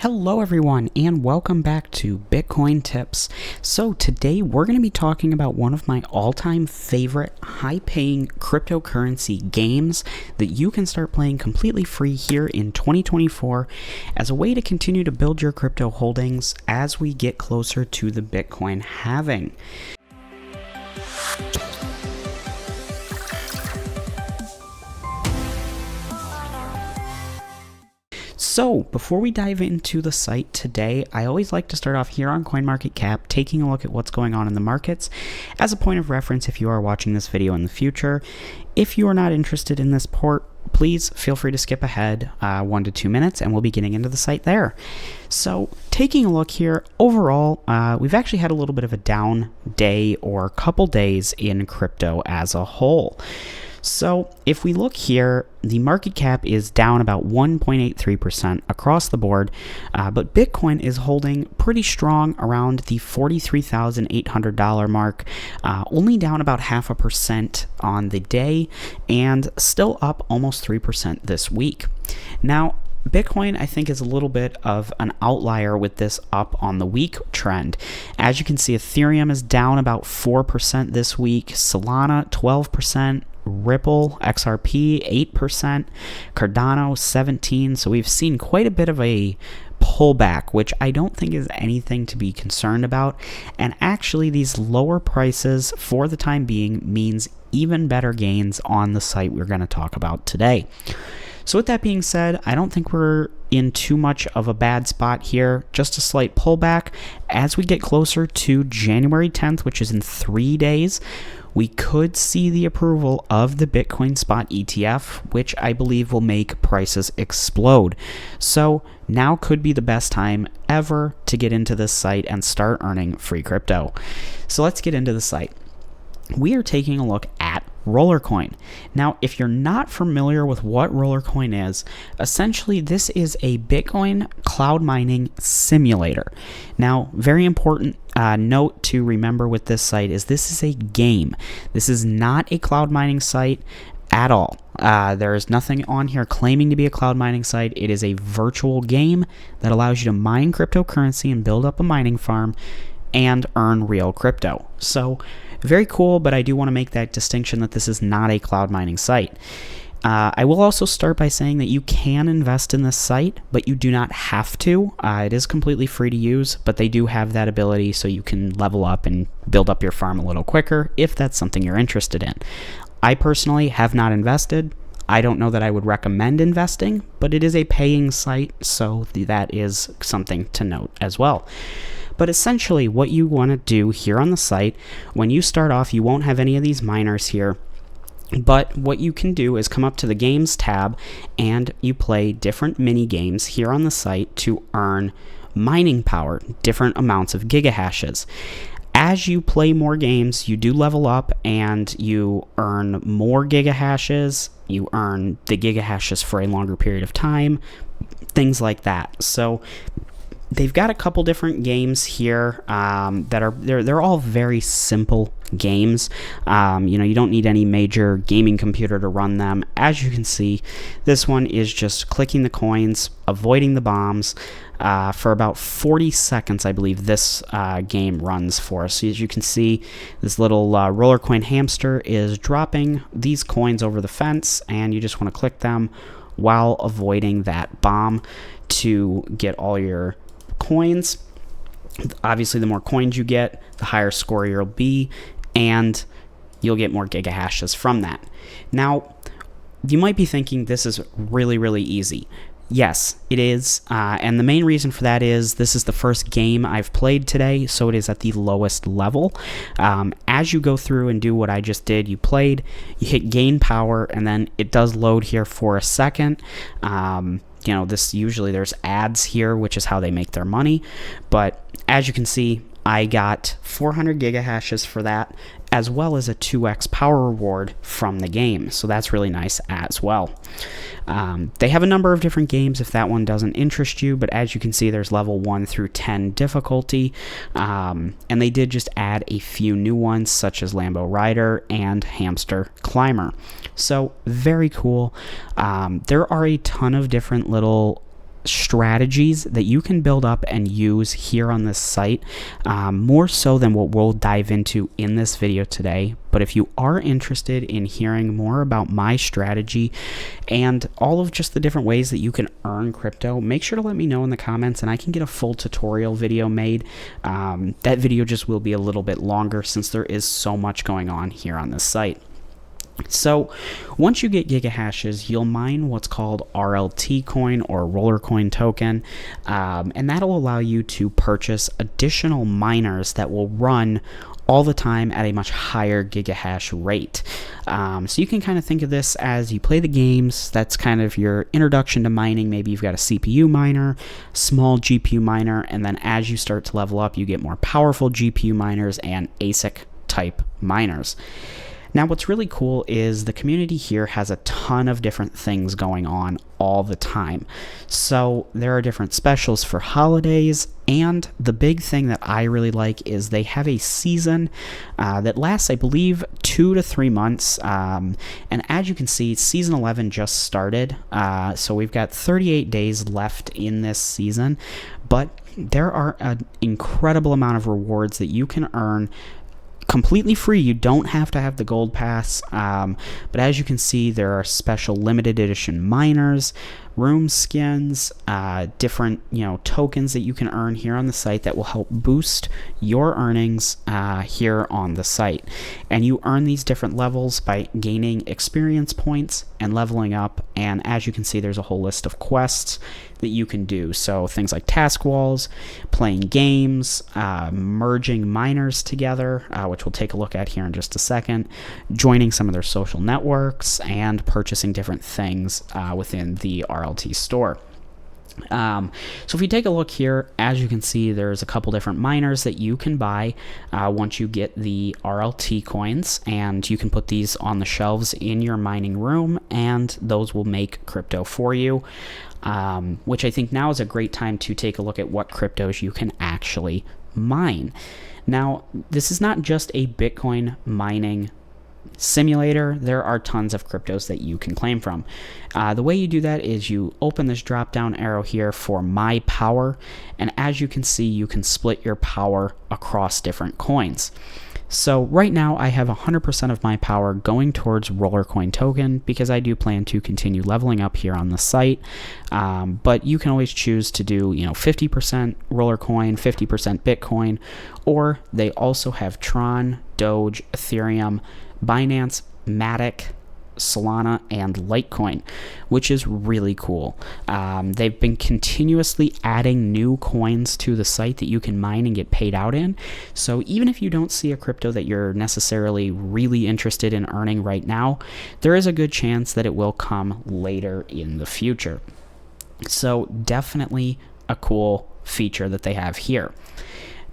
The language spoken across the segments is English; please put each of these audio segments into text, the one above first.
Hello everyone and welcome back to Bitcoin Tips. So today we're going to be talking about one of my all-time favorite high-paying cryptocurrency games that you can start playing completely free here in 2024 as a way to continue to build your crypto holdings as we get closer to the Bitcoin halving. So, before we dive into the site today, I always like to start off here on CoinMarketCap, taking a look at what's going on in the markets as a point of reference if you are watching this video in the future. If you are not interested in this port, please feel free to skip ahead 1 to 2 minutes and we'll be getting into the site there. So, taking a look here, overall, we've actually had a little bit of a down day or couple days in crypto as a whole. So if we look here, the market cap is down about 1.83% across the board, but Bitcoin is holding pretty strong around the $43,800 mark, only down about 0.5% on the day, and still up almost 3% this week. Now, Bitcoin, I think, is a little bit of an outlier with this up on the week trend. As you can see, Ethereum is down about 4% this week, Solana 12%, Ripple, XRP, 8%, Cardano, 17%. So we've seen quite a bit of a pullback, which I don't think is anything to be concerned about. And actually, these lower prices for the time being means even better gains on the site we're going to talk about today. So with that being said, I don't think we're in too much of a bad spot here, just a slight pullback. As we get closer to January 10th, which is in 3 days, we could see the approval of the Bitcoin spot ETF, which I believe will make prices explode. So now could be the best time ever to get into this site and start earning free crypto. So let's get into the site. We are taking a look at Rollercoin. Now, if you're not familiar with what Rollercoin is, essentially this is a Bitcoin cloud mining simulator. Now, very important note to remember with this site is this is a game. This is not a cloud mining site at all. There is nothing on here claiming to be a cloud mining site. It is a virtual game that allows you to mine cryptocurrency and build up a mining farm and earn real crypto. So very cool, but I do want to make that distinction that this is not a cloud mining site. I will also start by saying that you can invest in this site, but you do not have to. It is completely free to use, but they do have that ability so you can level up and build up your farm a little quicker if that's something you're interested in. I personally have not invested. I don't know that I would recommend investing, but it is a paying site, so that is something to note as well. But essentially what you want to do here on the site, when you start off, you won't have any of these miners here. But what you can do is come up to the Games tab and you play different mini games here on the site to earn mining power, different amounts of gigahashes. As you play more games, you do level up and you earn more gigahashes. You earn the gigahashes for a longer period of time, things like that. So they've got a couple different games here that are they're all very simple games. You don't need any major gaming computer to run them. As you can see, this one is just clicking the coins, avoiding the bombs. For about 40 seconds, I believe this game runs for us. So as you can see, this little Rollercoin hamster is dropping these coins over the fence, and you just want to click them while avoiding that bomb to get all your coins. Obviously, the more coins you get, the higher score you'll be, and you'll get more gigahashes from that. Now, you might be thinking this is really, really easy. Yes, it is, and the main reason for that is this is the first game I've played today, so it is at the lowest level. As you go through and do what I just did, you hit gain power, and then it does load here for a second. This usually there's ads here, which is how they make their money. But as you can see, I got 400 gigahashes for that, as well as a 2x power reward from the game. So that's really nice as well. They have a number of different games if that one doesn't interest you, but as you can see, there's level 1 through 10 difficulty. And they did just add a few new ones, such as Lambo Rider and Hamster Climber. So very cool. There are a ton of different little strategies that you can build up and use here on this site, more so than what we'll dive into in this video today. But if you are interested in hearing more about my strategy and all of just the different ways that you can earn crypto, make sure to let me know in the comments and I can get a full tutorial video made. That video just will be a little bit longer since there is so much going on here on this site. So once you get gigahashes, you'll mine what's called RLT coin or Rollercoin token, and that'll allow you to purchase additional miners that will run all the time at a much higher gigahash rate. So you can kind of think of this as you play the games. That's kind of your introduction to mining. Maybe you've got a CPU miner, small GPU miner, and then as you start to level up, you get more powerful GPU miners and ASIC type miners. Now, what's really cool is the community here has a ton of different things going on all the time. So there are different specials for holidays, and the big thing that I really like is they have a season that lasts, I believe, 2 to 3 months. And as you can see, season 11 just started. So we've got 38 days left in this season, but there are an incredible amount of rewards that you can earn completely free. You don't have to have the gold pass, but as you can see, there are special limited edition miners, room skins, different tokens that you can earn here on the site that will help boost your earnings here on the site. And you earn these different levels by gaining experience points and leveling up, and as you can see, there's a whole list of quests that you can do. So things like task walls, playing games, merging miners together, which we'll take a look at here in just a second, joining some of their social networks, and purchasing different things within the RLT store. So if you take a look here, as you can see, there's a couple different miners that you can buy once you get the RLT coins, and you can put these on the shelves in your mining room, and those will make crypto for you, which I think now is a great time to take a look at what cryptos you can actually mine. Now, this is not just a Bitcoin mining simulator. There are tons of cryptos that you can claim from. The way you do that is you open this drop down arrow here for my power, and as you can see, you can split your power across different coins. So right now I have 100% of my power going towards Rollercoin token because I do plan to continue leveling up here on the site, but you can always choose to do 50% Rollercoin, 50% Bitcoin, or they also have Tron, Doge, Ethereum, Binance, Matic, Solana, and Litecoin, which is really cool. They've been continuously adding new coins to the site that you can mine and get paid out in. So even if you don't see a crypto that you're necessarily really interested in earning right now, there is a good chance that it will come later in the future. So definitely a cool feature that they have here.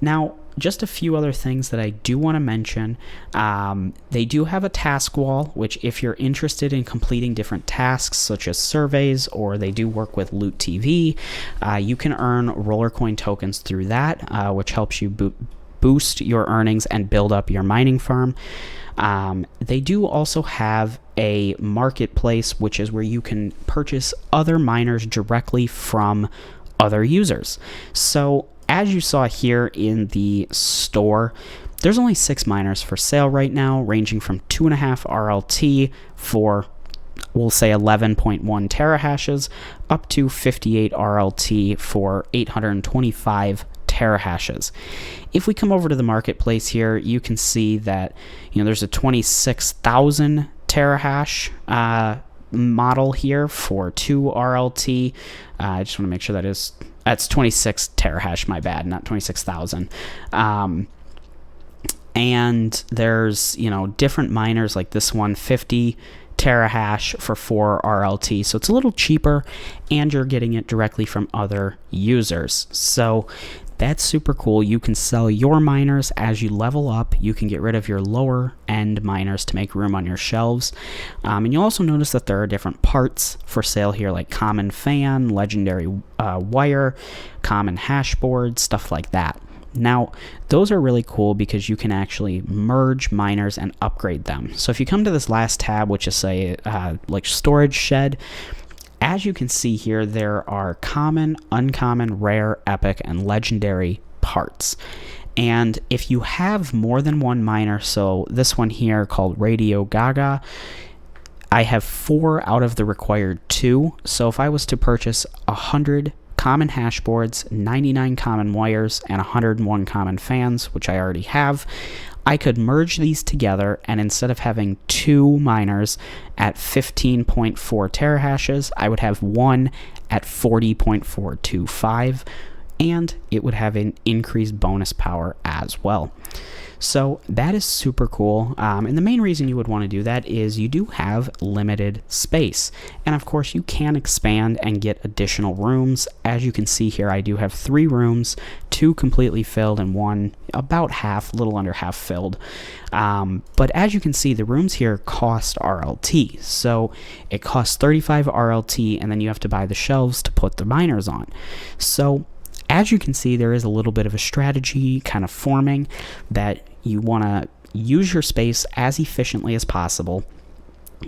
Now, just a few other things that I do want to mention. They do have a task wall, which if you're interested in completing different tasks such as surveys, or they do work with Loot TV, you can earn Rollercoin tokens through that, which helps you boost your earnings and build up your mining farm. They do also have a marketplace, which is where you can purchase other miners directly from other users. So as you saw here in the store, there's only 6 miners for sale right now, ranging from 2.5 RLT for, we'll say, 11.1 terahashes, up to 58 RLT for 825 terahashes. If we come over to the marketplace here, you can see that there's a 26,000 terahash model here for 2 RLT. I just want to make sure that's 26 terahash, my bad, not 26,000. And there's different miners like this one, 50 terahash for 4 RLT, so it's a little cheaper, and you're getting it directly from other users. So that's super cool. You can sell your miners as you level up. You can get rid of your lower end miners to make room on your shelves. And you'll also notice that there are different parts for sale here, like common fan, legendary wire, common hashboard, stuff like that. Now, those are really cool because you can actually merge miners and upgrade them. So if you come to this last tab, which is like storage shed, as you can see here, there are common, uncommon, rare, epic, and legendary parts. And if you have more than one miner, so this one here called Radio Gaga, I have 4 out of the required 2. So if I was to purchase 100 common hash boards, 99 common wires, and 101 common fans, which I already have, I could merge these together, and instead of having 2 miners at 15.4 terahashes, I would have one at 40.425, and it would have an increased bonus power as well. So that is super cool, and the main reason you would want to do that is you do have limited space, and of course you can expand and get additional rooms. As you can see here, I do have 3 rooms, 2 completely filled and 1 about half, a little under half filled. But as you can see, the rooms here cost RLT, so it costs 35 RLT, and then you have to buy the shelves to put the miners on. So as you can see, there is a little bit of a strategy kind of forming that you want to use your space as efficiently as possible.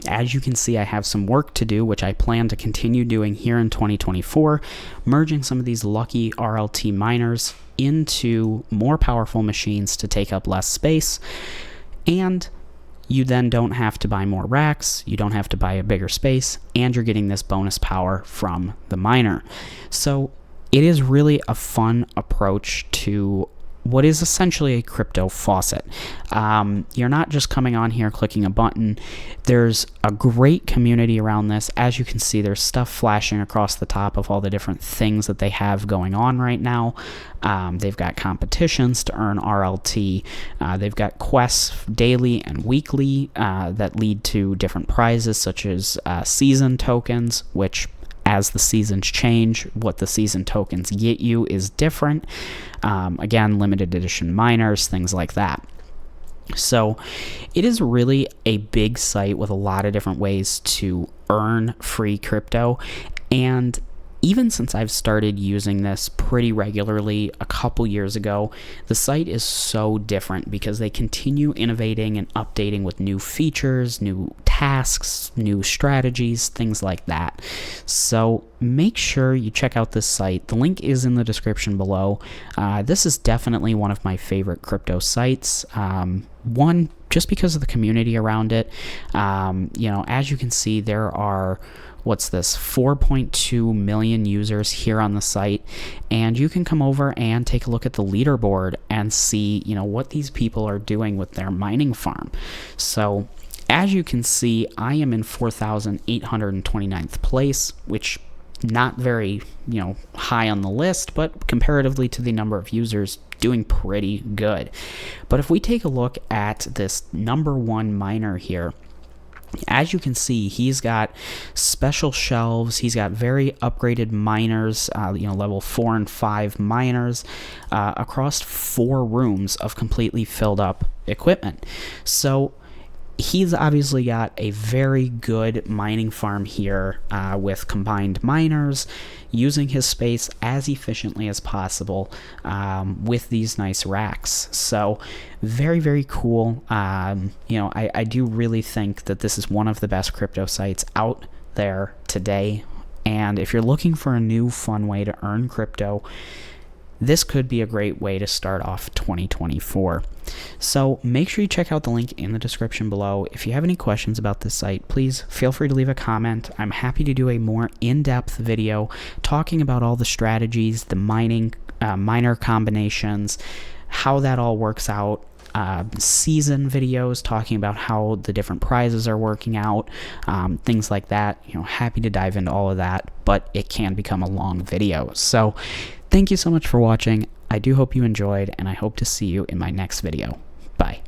As you can see, I have some work to do, which I plan to continue doing here in 2024, merging some of these lucky RLT miners into more powerful machines to take up less space. And you then don't have to buy more racks, you don't have to buy a bigger space, and you're getting this bonus power from the miner. So it is really a fun approach to what is essentially a crypto faucet. You're not just coming on here clicking a button. There's a great community around this. As you can see, there's stuff flashing across the top of all the different things that they have going on right now. They've got competitions to earn RLT. They've got quests daily and weekly that lead to different prizes, such as season tokens, which as the seasons change, what the season tokens get you is different. Again, limited edition miners, things like that. So it is really a big site with a lot of different ways to earn free crypto. And even since I've started using this pretty regularly a couple years ago, the site is so different because they continue innovating and updating with new features, new tasks, new strategies, things like that. So make sure you check out this site. The link is in the description below. This is definitely one of my favorite crypto sites. One, just because of the community around it. As you can see, there are 4.2 million users here on the site, and you can come over and take a look at the leaderboard and see what these people are doing with their mining farm. So as you can see, I am in 4,829th place, which not very high on the list, but comparatively to the number of users, doing pretty good. But if we take a look at this number 1 miner here, as you can see, he's got special shelves, he's got very upgraded miners, level 4 and 5 miners, across 4 rooms of completely filled up equipment. So he's obviously got a very good mining farm here with combined miners, using his space as efficiently as possible with these nice racks. So very, very cool. I do really think that this is one of the best crypto sites out there today. And if you're looking for a new fun way to earn crypto, this could be a great way to start off 2024. So make sure you check out the link in the description below. If you have any questions about this site, please feel free to leave a comment. I'm happy to do a more in-depth video talking about all the strategies, the miner combinations, how that all works out, season videos talking about how the different prizes are working out, things like that. Happy to dive into all of that, but it can become a long video. So thank you so much for watching. I do hope you enjoyed, and I hope to see you in my next video. Bye.